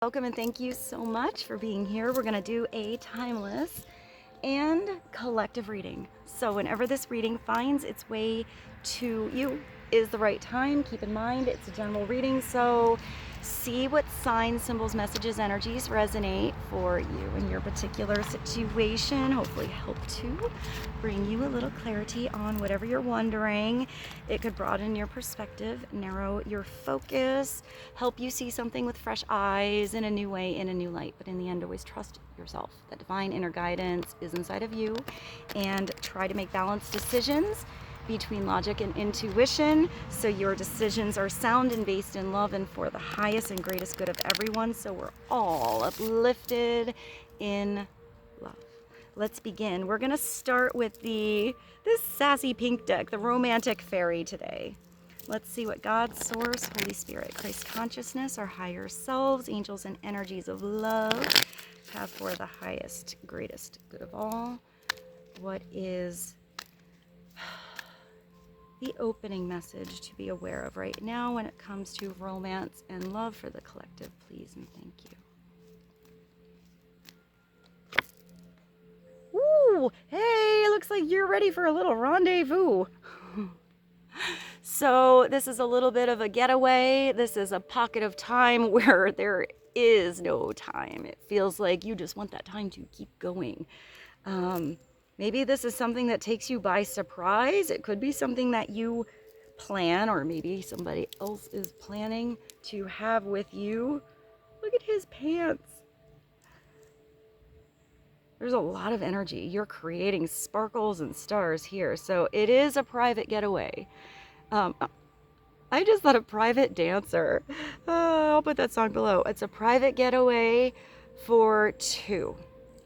Welcome and thank you so much for being here. We're going to do a timeless and collective reading. So whenever this reading finds its way to you is the right time. Keep in mind it's a general reading, so see what signs, symbols, messages, energies resonate for you in your particular situation. Hopefully help to bring you a little clarity on whatever you're wondering. It could broaden your perspective, narrow your focus, help you see something with fresh eyes in a new way, in a new light. But in the end, always trust yourself. That divine inner guidance is inside of you, and try to make balanced decisions between logic and intuition, so your decisions are sound and based in love and for the highest and greatest good of everyone, so we're all uplifted in love. Let's begin. We're gonna start with this sassy pink deck, the romantic fairy today. Let's see what God, Source, Holy Spirit, Christ consciousness, our higher selves, angels and energies of love have for the highest, greatest good of all. What is the opening message to be aware of right now when it comes to romance and love for the collective, please and thank you. Ooh, hey, looks like you're ready for a little rendezvous. So this is a little bit of a getaway. This is a pocket of time where there is no time. It feels like you just want that time to keep going. Maybe this is something that takes you by surprise. It could be something that you plan, or maybe somebody else is planning to have with you. Look at his pants. There's a lot of energy. You're creating sparkles and stars here. So it is a private getaway. I just thought a private dancer. I'll put that song below. It's a private getaway for two.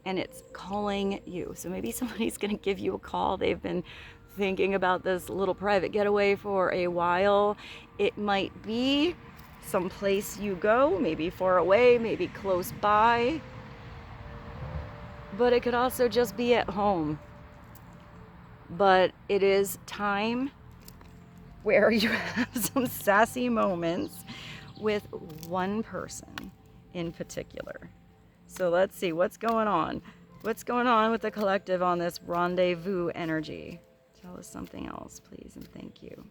And it's calling you. So maybe somebody's gonna give you a call. They've been thinking about this little private getaway for a while. It might be someplace you go, maybe far away, maybe close by. But it could also just be at home. But it is time where you have some sassy moments with one person in particular. So let's see what's going on. What's going on with the collective on this rendezvous energy? Tell us something else, please, and thank you.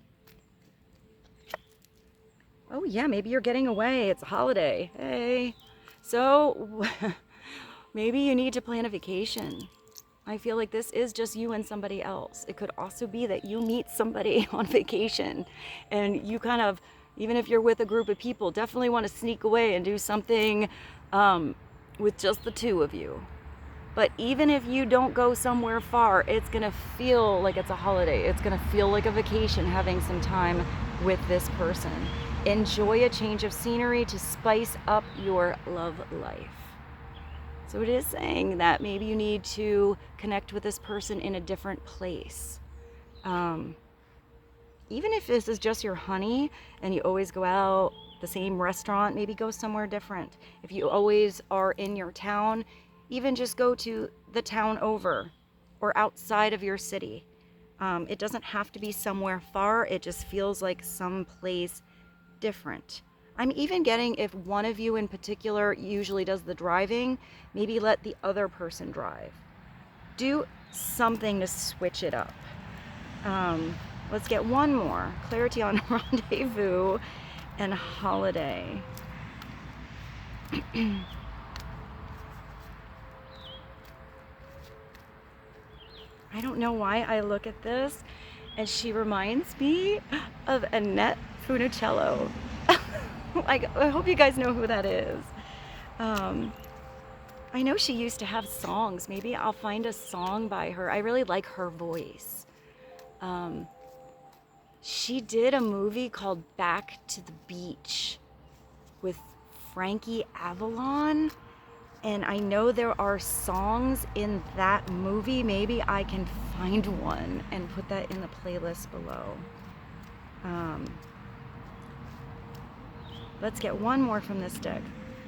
Oh yeah, maybe you're getting away. It's a holiday. Hey. So maybe you need to plan a vacation. I feel like this is just you and somebody else. It could also be that you meet somebody on vacation and you kind of, even if you're with a group of people, definitely want to sneak away and do something with just the two of you. But even if you don't go somewhere far, it's gonna feel like it's a holiday. It's gonna feel like a vacation having some time with this person. Enjoy a change of scenery to spice up your love life. So it is saying that maybe you need to connect with this person in a different place. Even if this is just your honey and you always go out the same restaurant, maybe go somewhere different. If you always are in your town, even just go to the town over or outside of your city. It doesn't have to be somewhere far. It just feels like someplace different. I'm even getting, if one of you in particular usually does the driving, maybe let the other person drive. Do something to switch it up. Let's get one more. Clarity on rendezvous and holiday. I don't know why I look at this and she reminds me of ANNETTE FUNICELLO. Like, I hope you guys know who that is. I know she used to have songs. Maybe I'll find a song by her. I really like her voice. She did a movie called Back to the Beach with Frankie Avalon. And I know there are songs in that movie. Maybe I can find one and put that in the playlist below. Let's get one more from this deck.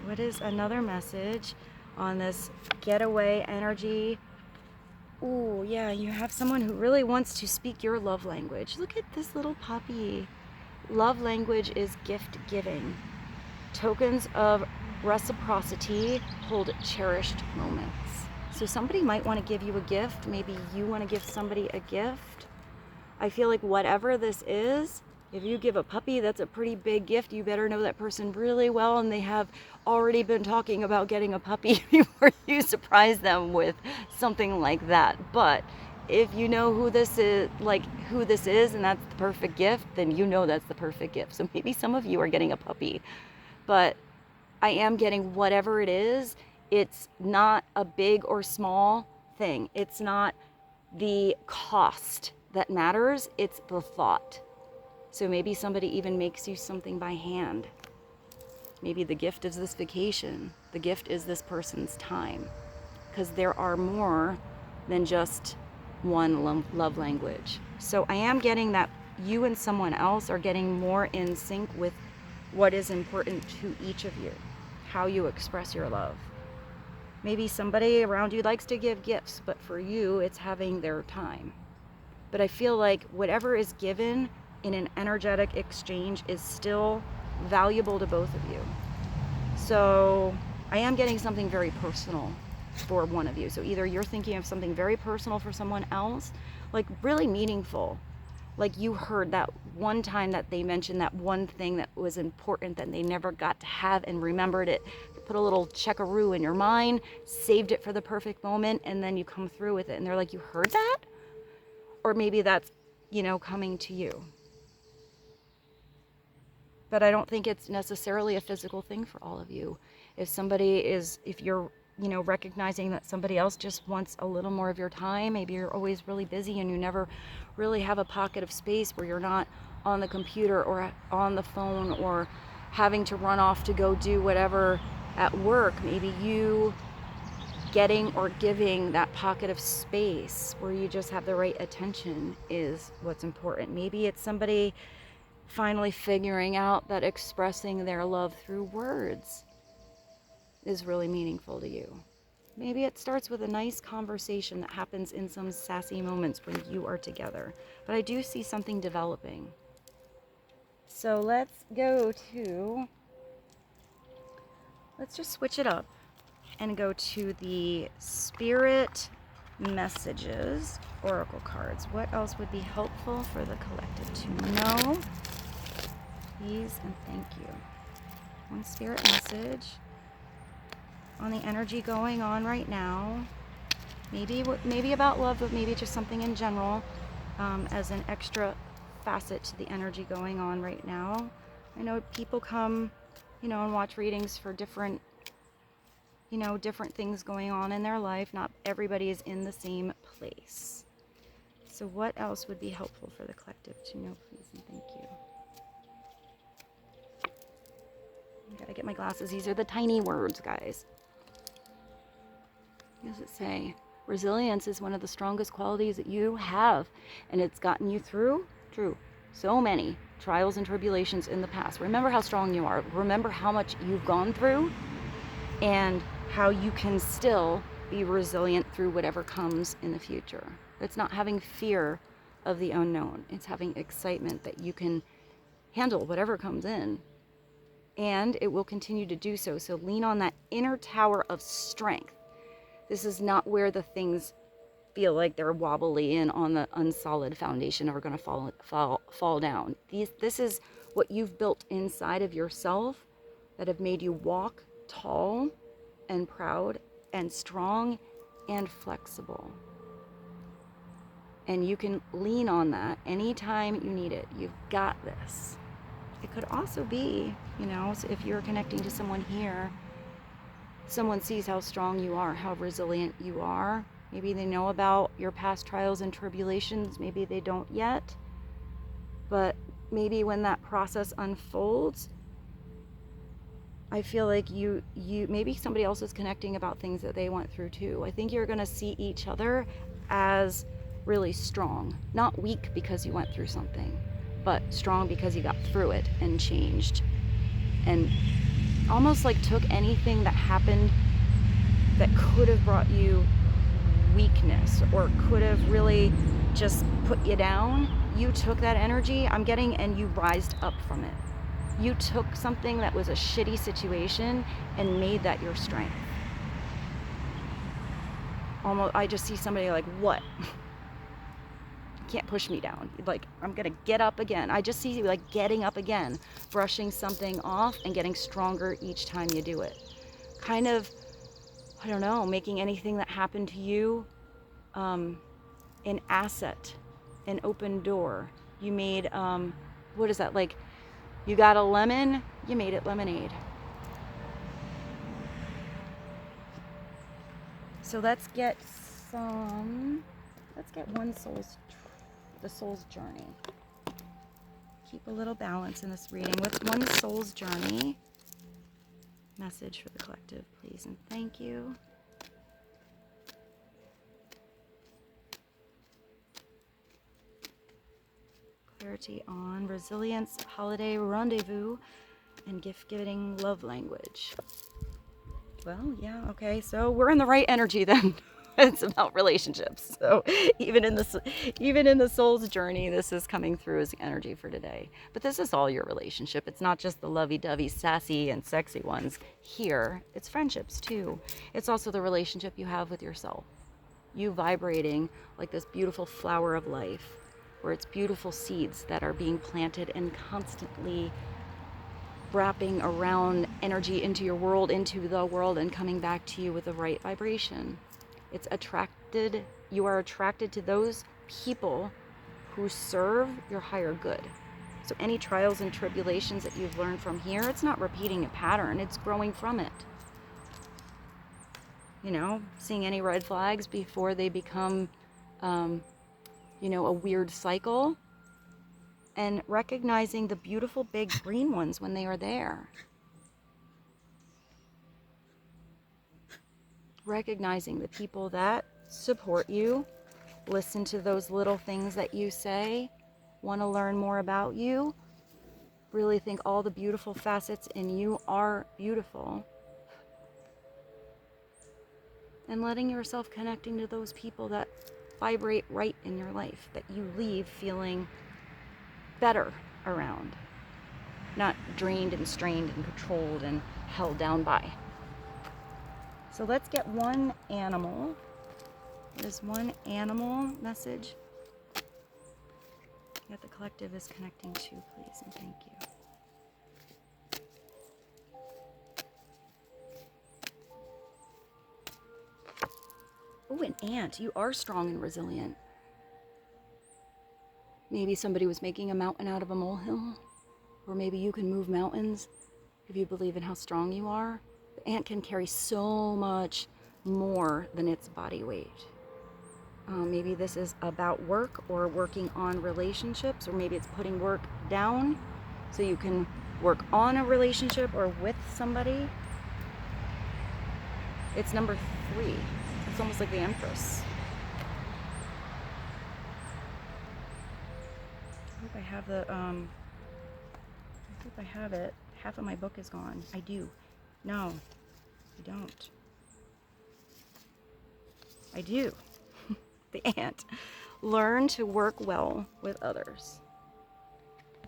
What is another message on this getaway energy? Ooh, yeah, you have someone who really wants to speak your love language. Look at this little puppy. Love language is gift giving. Tokens of reciprocity, hold cherished moments. So somebody might want to give you a gift. Maybe you want to give somebody a gift. I feel like whatever this is, if you give a puppy, that's a pretty big gift. You better know that person really well, and they have already been talking about getting a puppy before you surprise them with something like that. But if you know who this is, and that's the perfect gift, then you know that's the perfect gift. So maybe some of you are getting a puppy, but I am getting whatever it is. It's not a big or small thing. It's not the cost that matters. It's the thought. So maybe somebody even makes you something by hand. Maybe the gift is this vacation. The gift is this person's time. Because there are more than just one love language. So I am getting that you and someone else are getting more in sync with what is important to each of you, how you express your love. Maybe somebody around you likes to give gifts, but for you, it's having their time. But I feel like whatever is given in an energetic exchange is still valuable to both of you. So I am getting something very personal for one of you. So either you're thinking of something very personal for someone else, like really meaningful. Like you heard that one time that they mentioned that one thing that was important that they never got to have and remembered it. Put a little checkaroo in your mind, saved it for the perfect moment, and then you come through with it. And they're like, you heard that? Or maybe that's, coming to you. But I don't think it's necessarily a physical thing for all of you. If you're, recognizing that somebody else just wants a little more of your time, maybe you're always really busy and you never really have a pocket of space where you're not on the computer or on the phone or having to run off to go do whatever at work. Maybe you getting or giving that pocket of space where you just have the right attention is what's important. Maybe it's somebody finally figuring out that expressing their love through words is really meaningful to you. Maybe it starts with a nice conversation that happens in some sassy moments when you are together. But I do see something developing. So let's just switch it up and go to the Spirit Messages Oracle cards. What else would be helpful for the collective to know? Please and thank you. One Spirit message on the energy going on right now. Maybe about love, but maybe just something in general as an extra facet to the energy going on right now. I know people come and watch readings for different things going on in their life. Not everybody is in the same place. So what else would be helpful for the collective to know, please and thank you? I gotta get my glasses. These are the tiny words, guys. What does it say? Resilience is one of the strongest qualities that you have, and it's gotten you through so many trials and tribulations in the past. Remember how strong you are. Remember how much you've gone through and how you can still be resilient through whatever comes in the future. It's not having fear of the unknown. It's having excitement that you can handle whatever comes in. And it will continue to do so. So lean on that inner tower of strength. This is not where the things feel like they're wobbly and on the unsolid foundation are going to fall down. This is what you've built inside of yourself that have made you walk tall and proud and strong and flexible. And you can lean on that anytime you need it. You've got this. It could also be, so if you're connecting to someone here, someone sees how strong you are, how resilient you are. Maybe they know about your past trials and tribulations. Maybe they don't yet. But maybe when that process unfolds, I feel like you maybe somebody else is connecting about things that they went through too. I think you're going to see each other as really strong, not weak because you went through something, but strong because you got through it and changed and almost like took anything that happened that could have brought you weakness or could have really just put you down. You took that energy, I'm getting, and you rised up from it. You took something that was a shitty situation and made that your strength. Almost, I just see somebody like, what? Can't push me down. Like, I'm gonna get up again. I just see you like getting up again, brushing something off and getting stronger each time you do it. Kind of, I don't know, making anything that happened to you an asset, an open door. You made, what is that? Like, you got a lemon, you made it lemonade. So let's get one the soul's journey. Keep a little balance in this reading. With one soul's journey, message for the collective, please and thank you. Clarity on resilience, holiday, rendezvous, and gift-giving love language. Well, yeah, okay, so we're in the right energy then. It's about relationships. So even in the soul's journey, this is coming through as energy for today. But this is all your relationship. It's not just the lovey-dovey, sassy, and sexy ones here. It's friendships too. It's also the relationship you have with yourself. You vibrating like this beautiful flower of life, where it's beautiful seeds that are being planted and constantly wrapping around energy into your world, into the world, and coming back to you with the right vibration. You are attracted to those people who serve your higher good. So any trials and tribulations that you've learned from here, it's not repeating a pattern, it's growing from it. You know, seeing any red flags before they become, you know, a weird cycle, and recognizing the beautiful big green ones when they are there. Recognizing the people that support you, listen to those little things that you say, want to learn more about you, really think all the beautiful facets in you are beautiful. And letting yourself connecting to those people that vibrate right in your life, that you leave feeling better around, not drained and strained and controlled and held down by. So let's get one animal. What is one animal message that the collective is connecting to, please, and thank you. Oh, an ant. You are strong and resilient. Maybe somebody was making a mountain out of a molehill, or maybe you can move mountains if you believe in how strong you are. The ant can carry so much more than its body weight. Maybe this is about work or working on relationships, or maybe it's putting work down so you can work on a relationship or with somebody. It's number 3. It's almost like the Empress. I hope I have I have it. Half of my book is gone. I do. No, I don't. I do. The ant. Learn to work well with others.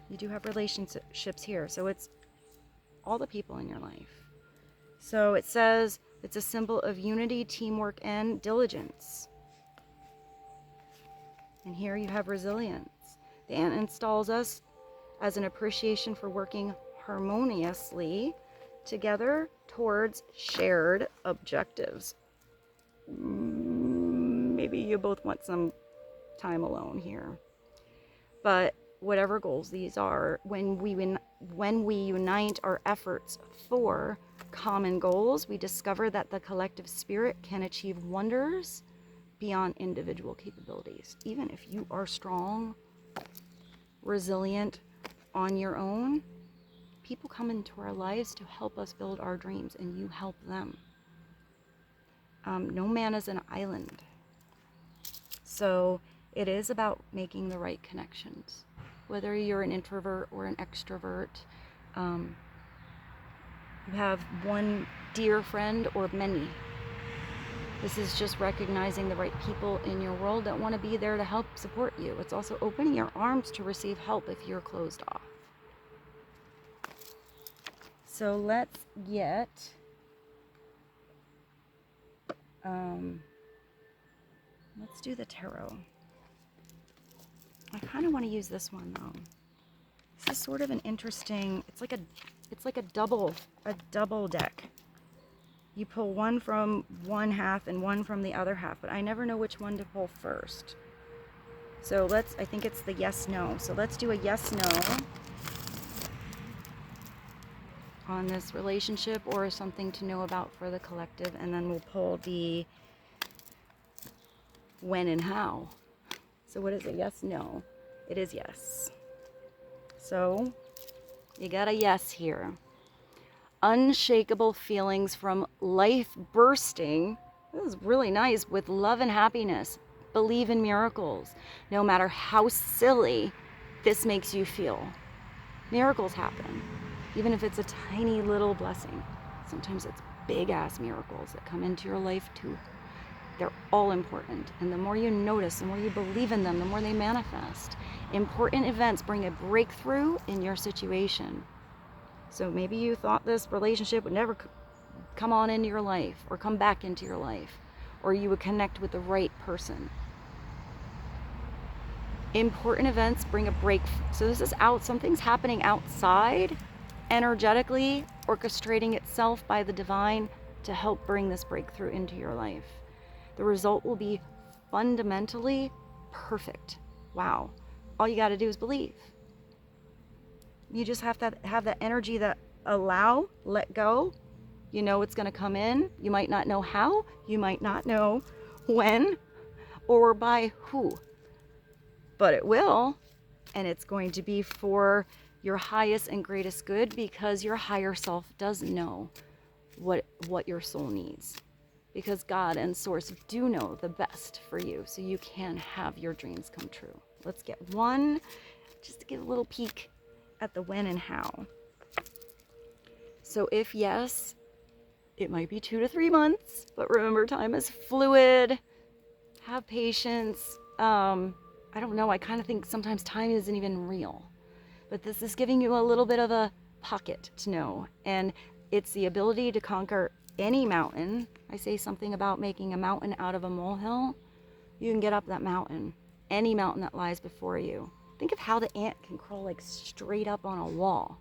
You do have relationships here, so it's all the people in your life. So it says it's a symbol of unity, teamwork, and diligence. And here you have resilience. The ant installs us as an appreciation for working harmoniously together towards shared objectives. Maybe you both want some time alone here. But whatever goals these are, when we unite our efforts for common goals, we discover that the collective spirit can achieve wonders beyond individual capabilities. Even if you are strong, resilient on your own, people come into our lives to help us build our dreams, and you help them. No man is an island. So it is about making the right connections. Whether you're an introvert or an extrovert, you have one dear friend or many. This is just recognizing the right people in your world that want to be there to help support you. It's also opening your arms to receive help if you're closed off. So let's get, let's do the tarot. I kind of want to use this one though. This is sort of an interesting, it's like a double deck. You pull one from one half and one from the other half, but I never know which one to pull first. So let's, I think it's the yes, no. So let's do a yes, no on this relationship or something to know about for the collective. And then we'll pull the when and how. So what is it? Yes, no. It is yes. So you got a yes here. Unshakable feelings from life bursting. This is really nice. With love and happiness. Believe in miracles. No matter how silly this makes you feel. Miracles happen. Even if it's a tiny little blessing. Sometimes it's big ass miracles that come into your life too. They're all important. And the more you notice, the more you believe in them, the more they manifest. Important events bring a breakthrough in your situation. So maybe you thought this relationship would never come on into your life or come back into your life, or you would connect with the right person. Important events bring a break. So this is out, something's happening outside, energetically orchestrating itself by the divine to help bring this breakthrough into your life. The result will be fundamentally perfect. Wow. All you got to do is believe. You just have to have that energy that allow, let go. You know it's going to come in. You might not know how. You might not know when or by who. But it will. And it's going to be for your highest and greatest good, because your higher self does know what your soul needs. Because God and Source do know the best for you, so you can have your dreams come true. Let's get one, just to give a little peek at the when and how. So if yes, it might be 2 to 3 months, but remember, time is fluid. Have patience. I don't know, I kind of think sometimes time isn't even real. But this is giving you a little bit of a pocket to know. And it's the ability to conquer any mountain. I say something about making a mountain out of a molehill. You can get up that mountain. Any mountain that lies before you. Think of how the ant can crawl like straight up on a wall.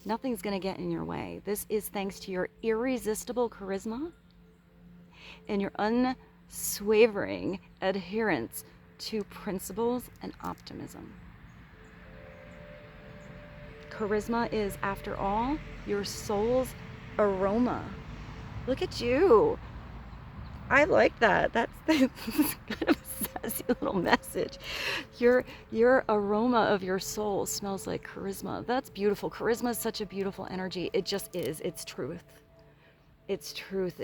Nothing's going to get in your way. This is thanks to your irresistible charisma and your unswavering adherence to principles and optimism. Charisma is, after all, your soul's aroma. Look at you. I like that. That's kind of a sassy little message. Your aroma of your soul smells like charisma. That's beautiful. Charisma is such a beautiful energy. It just is. It's truth. It's truth.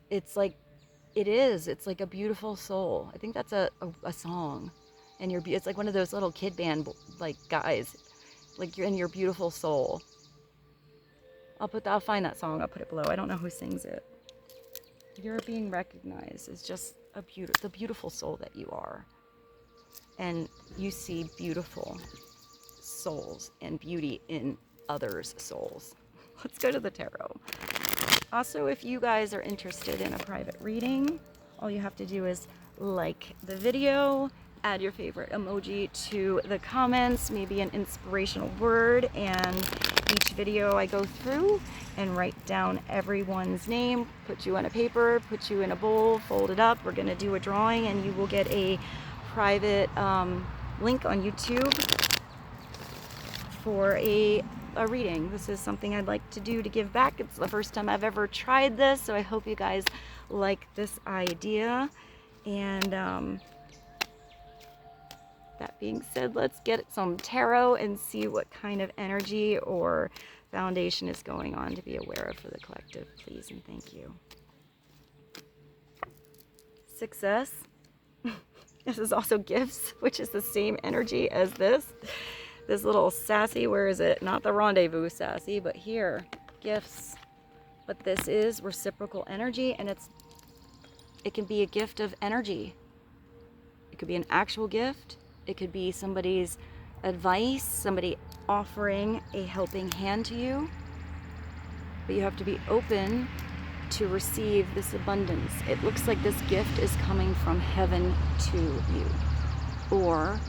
It's like, it is. It's like a beautiful soul. I think that's a song. And it's like one of those little kid band like guys. Like you're in your beautiful soul. I'll find that song. I'll put it below. I don't know who sings it. You're being recognized as just the beautiful soul that you are. And you see beautiful souls and beauty in others' souls. Let's go to the tarot. Also, if you guys are interested in a private reading, all you have to do is like the video, add your favorite emoji to the comments, maybe an inspirational word, and each video I go through and write down everyone's name, put you on a paper, put you in a bowl, fold it up. We're going to do a drawing, and you will get a private link on YouTube for a reading. This is something I'd like to do to give back. It's the first time I've ever tried this, so I hope you guys like this idea. And that being said, let's get some tarot and see what kind of energy or foundation is going on to be aware of for the collective, please and thank you. Success. This is also gifts, which is the same energy as this little sassy, where is it? Not the rendezvous sassy, but here, gifts. But this is reciprocal energy, and it can be a gift of energy. It could be an actual gift. It could be somebody's advice, somebody offering a helping hand to you, but you have to be open to receive this abundance. It looks like this gift is coming from heaven to you, or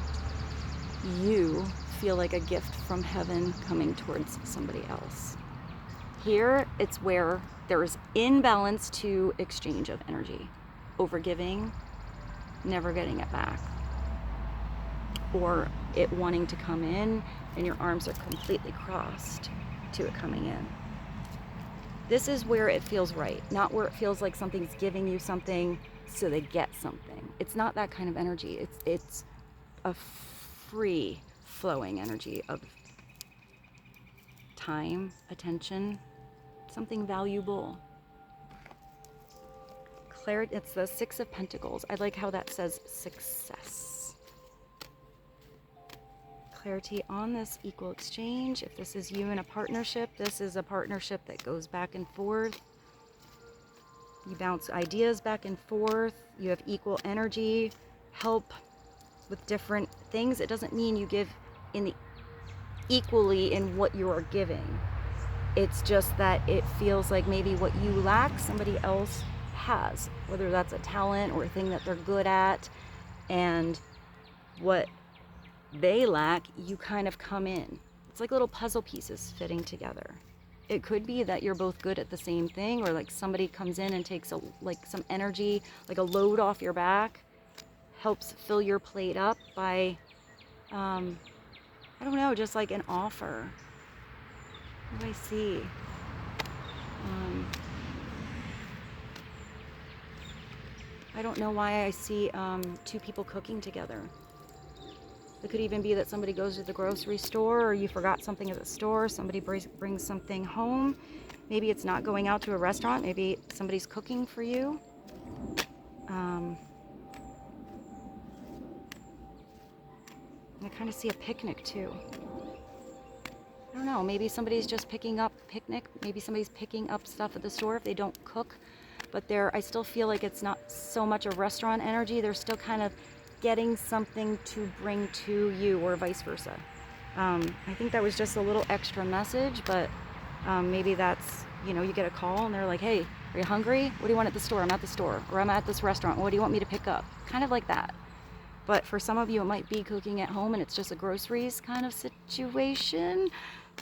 you feel like a gift from heaven coming towards somebody else. Here, it's where there is imbalance to exchange of energy. Overgiving, never getting it back. Or it wanting to come in and your arms are completely crossed to it coming in. This is where it feels right, not where it feels like something's giving you something so they get something. It's not that kind of energy. It's a free flowing energy of time, attention, something valuable. Clarity, it's the Six of Pentacles. I like how that says success. Clarity on this equal exchange. If this is you in a partnership, this is a partnership that goes back and forth. You bounce ideas back and forth. You have equal energy, help with different things. It doesn't mean you give equally in what you are giving. It's just that it feels like maybe what you lack, somebody else has, whether that's a talent or a thing that they're good at, and what they lack, you kind of come in. It's like little puzzle pieces fitting together. It could be that you're both good at the same thing, or like somebody comes in and takes some energy, like a load off your back, helps fill your plate up by, I don't know, just like an offer. What do I see? I don't know why I see two people cooking together. It could even be that somebody goes to the grocery store, or you forgot something at the store, somebody brings something home. Maybe it's not going out to a restaurant, maybe somebody's cooking for you. I kind of see a picnic too. I don't know, maybe somebody's just picking up maybe somebody's picking up stuff at the store if they don't cook, but I still feel like it's not so much a restaurant energy. They're still kind of getting something to bring to you, or vice versa. I think that was just a little extra message, but maybe that's, you get a call and they're like, hey, are you hungry? What do you want at the store? I'm at the store. Or I'm at this restaurant. What do you want me to pick up? Kind of like that. But for some of you, it might be cooking at home and it's just a groceries kind of situation.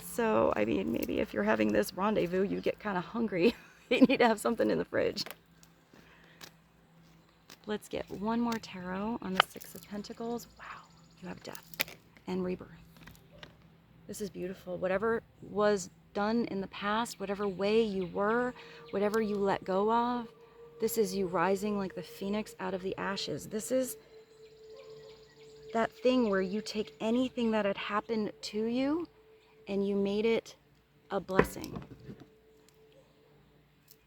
So, I mean, maybe if you're having this rendezvous, you get kind of hungry. You need to have something in the fridge. Let's get one more tarot on the Six of Pentacles. Wow, you have death and rebirth. This is beautiful. Whatever was done in the past, whatever way you were, whatever you let go of, this is you rising like the phoenix out of the ashes. This is that thing where you take anything that had happened to you and you made it a blessing.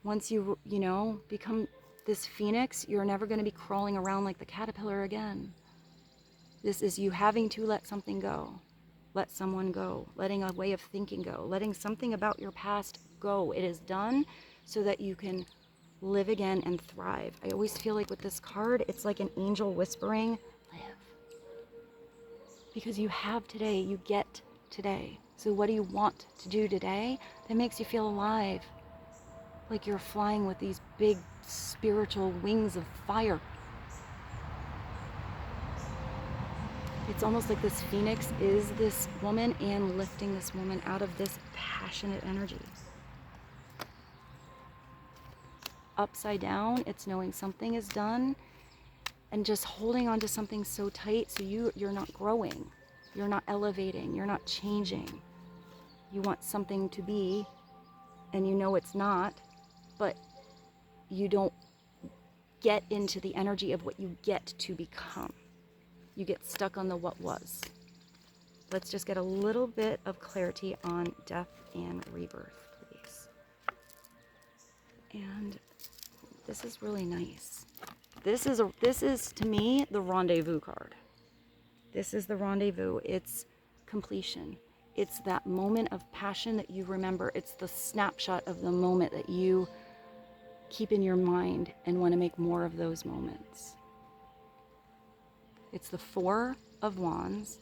Once you become this phoenix, you're never going to be crawling around like the caterpillar again. This is you having to let something go. Let someone go. Letting a way of thinking go. Letting something about your past go. It is done so that you can live again and thrive. I always feel like with this card, it's like an angel whispering, live. Because you have today, you get today. So what do you want to do today that makes you feel alive? Like you're flying with these big spiritual wings of fire. It's almost like this phoenix is this woman and lifting this woman out of this passionate energy. Upside down, it's knowing something is done and just holding on to something so tight so you're not growing, you're not elevating, you're not changing. You want something to be and it's not, but you don't get into the energy of what you get to become. You get stuck on the what was. Let's just get a little bit of clarity on death and rebirth, please. And this is really nice. This is to me the rendezvous card. This is the rendezvous. It's completion. It's that moment of passion that you remember. It's the snapshot of the moment that you keep in your mind and want to make more of those moments. It's the Four of Wands.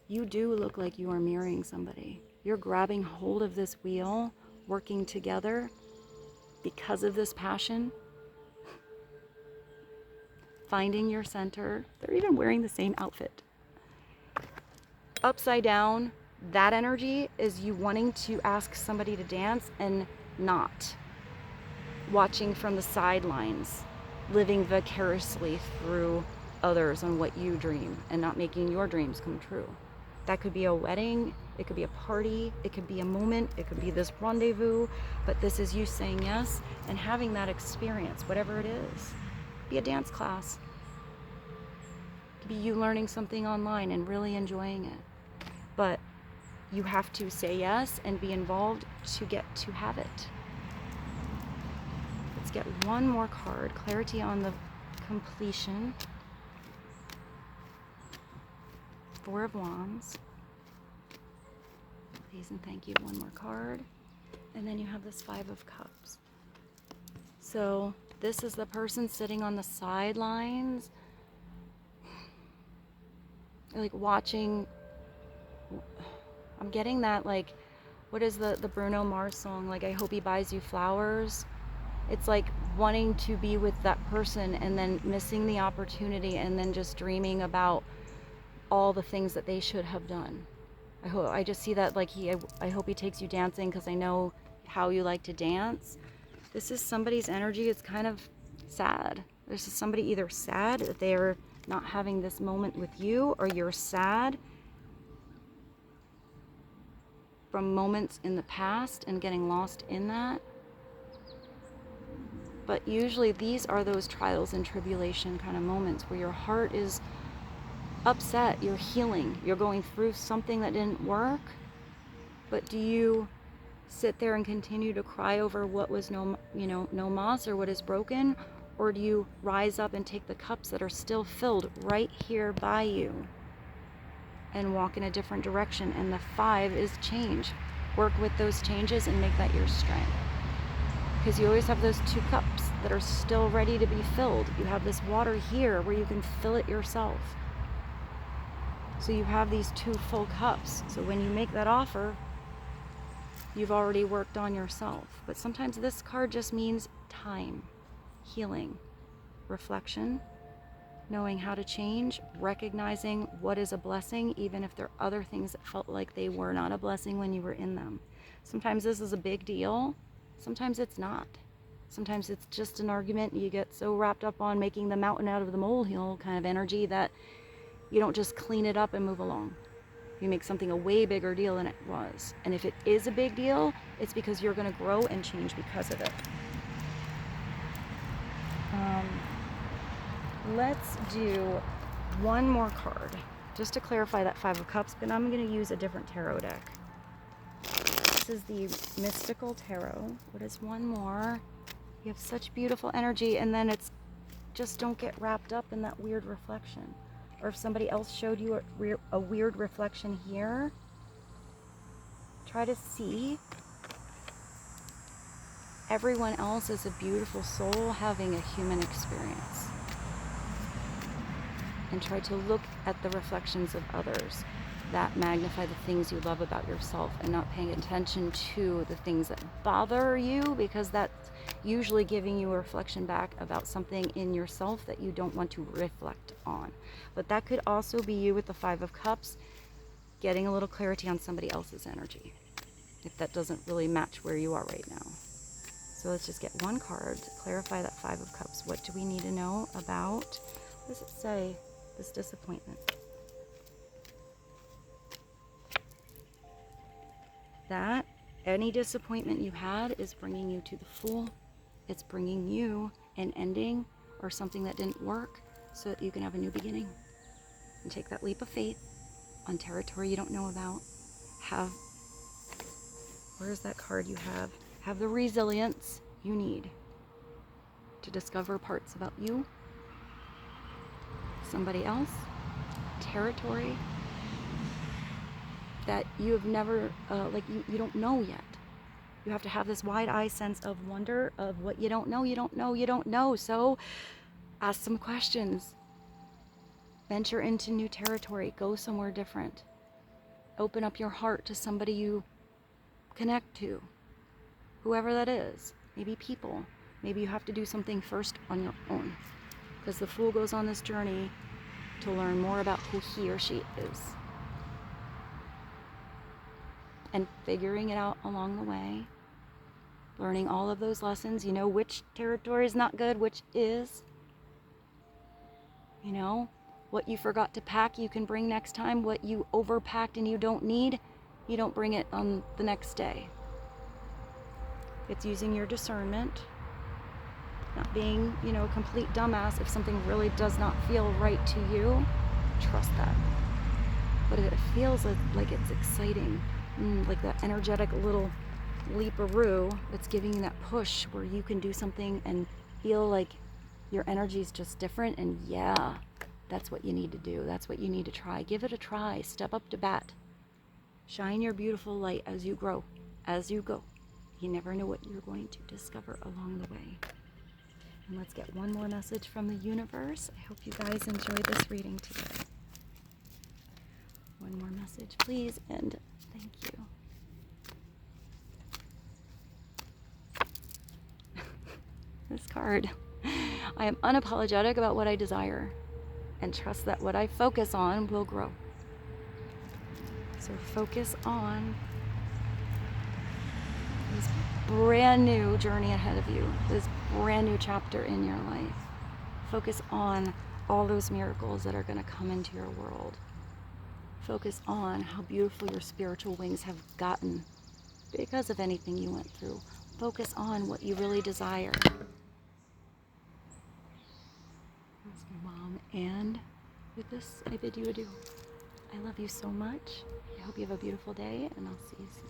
you do look like you are mirroring somebody. You're grabbing hold of this wheel, working together because of this passion, finding your center. They're even wearing the same outfit. Upside down, that energy is you wanting to ask somebody to dance and not watching from the sidelines, living vicariously through others on what you dream and not making your dreams come true. That could be a wedding, it could be a party, it could be a moment, it could be this rendezvous, but this is you saying yes and having that experience, whatever it is. Be a dance class. It could be you learning something online and really enjoying it. But you have to say yes and be involved to get to have it. Let's get one more card. Clarity on the completion. Four of Wands. Please and thank you. One more card. And then you have this Five of Cups. So this is the person sitting on the sidelines, like watching. I'm getting that, like, what is the Bruno Mars song? Like, I hope he buys you flowers. It's like wanting to be with that person and then missing the opportunity and then just dreaming about all the things that they should have done. I just see that, like, I hope he takes you dancing because I know how you like to dance. This is somebody's energy. It's kind of sad. This is somebody either sad that they're not having this moment with you, or you're sad from moments in the past and getting lost in that. But usually these are those trials and tribulation kind of moments where your heart is upset, you're healing, you're going through something that didn't work. But do you sit there and continue to cry over what was no mas, or what is broken? Or do you rise up and take the cups that are still filled right here by you and walk in a different direction? And the Five is change. Work with those changes and make that your strength. Because you always have those two cups that are still ready to be filled. You have this water here where you can fill it yourself. So you have these two full cups. So when you make that offer, you've already worked on yourself. But sometimes this card just means time, healing, reflection, knowing how to change, recognizing what is a blessing, even if there are other things that felt like they were not a blessing when you were in them. Sometimes this is a big deal. Sometimes it's not. Sometimes it's just an argument. You get so wrapped up on making the mountain out of the molehill kind of energy that you don't just clean it up and move along. You make something a way bigger deal than it was. And if it is a big deal, it's because you're going to grow and change because of it. Let's do one more card just to clarify that Five of Cups, but I'm going to use a different tarot deck. This is the Mystical Tarot. What is one more? You have such beautiful energy, and then it's just don't get wrapped up in that weird reflection. Or if somebody else showed you a weird reflection here, try to see everyone else as a beautiful soul having a human experience. And try to look at the reflections of others that magnify the things you love about yourself, and not paying attention to the things that bother you, because that's usually giving you a reflection back about something in yourself that you don't want to reflect on. But that could also be you with the Five of Cups, getting a little clarity on somebody else's energy, if that doesn't really match where you are right now. So let's just get one card to clarify that Five of Cups. What do we need to know about, what does it say, this disappointment? That any disappointment you had is bringing you to the Fool. It's bringing you an ending or something that didn't work, so that you can have a new beginning and take that leap of faith on territory you don't know about. Where's that card you have? Have the resilience you need to discover parts about you, somebody else, territory that you have never, you don't know yet. You have to have this wide-eye sense of wonder of what you don't know, you don't know, you don't know. So ask some questions. Venture into new territory. Go somewhere different. Open up your heart to somebody you connect to, whoever that is. Maybe people. Maybe you have to do something first on your own, because the Fool goes on this journey to learn more about who he or she is, and figuring it out along the way, learning all of those lessons. You know which territory is not good, which is. You know, what you forgot to pack you can bring next time. What you overpacked and you don't need, you don't bring it on the next day. It's using your discernment, not being, you know, a complete dumbass. If something really does not feel right to you, trust that. But if it feels like it's exciting, like that energetic little leaparoo that's giving you that push where you can do something and feel like your energy is just different, and yeah, that's what you need to do. That's what you need to try. Give it a try. Step up to bat. Shine your beautiful light as you grow, as you go. You never know what you're going to discover along the way. And let's get one more message from the universe. I hope you guys enjoyed this reading today. One more message, please, and thank you. This card. I am unapologetic about what I desire and trust that what I focus on will grow. So focus on this brand new journey ahead of you, this brand new chapter in your life. Focus on all those miracles that are going to come into your world. Focus on how beautiful your spiritual wings have gotten because of anything you went through. Focus on what you really desire. Mom, and with this, I bid you adieu. I love you so much. I hope you have a beautiful day, and I'll see you soon.